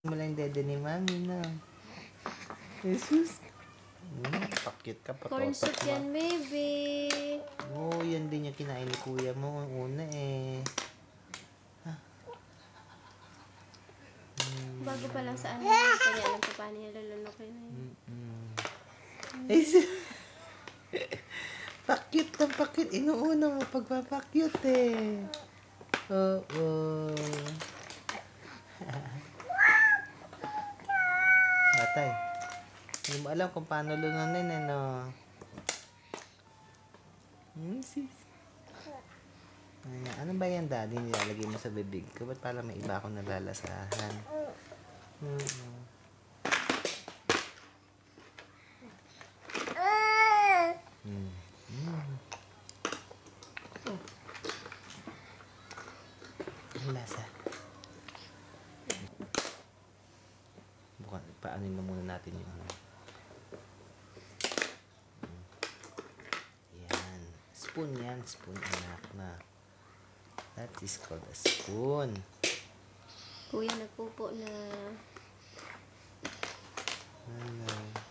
Mo lang dede ni mami, no? Jesus. Pakit ka, Corn patotot soup mo. yan, baby. Oo, yan din yung kinain ni kuya mo. Una eh. Bago pa lang sa ano, kanya alam ko paano niya lulunukin na yun. Ay, pakit ng pakit. Inuuna mo pagpapakyut eh. Oo. Batay. Hindi mo alam kung paano lununin eh, no? Sis. Ano ba yan, daddy? Nilalagay mo sa bibig ko? Ba't pala may iba akong nalalasahan? Ang lasa. Bukan, paanin mo muna natin yung ano. Yan. Spoon yan. Spoon, anak na. That is called a spoon. Kuya nagpupo na. Ano?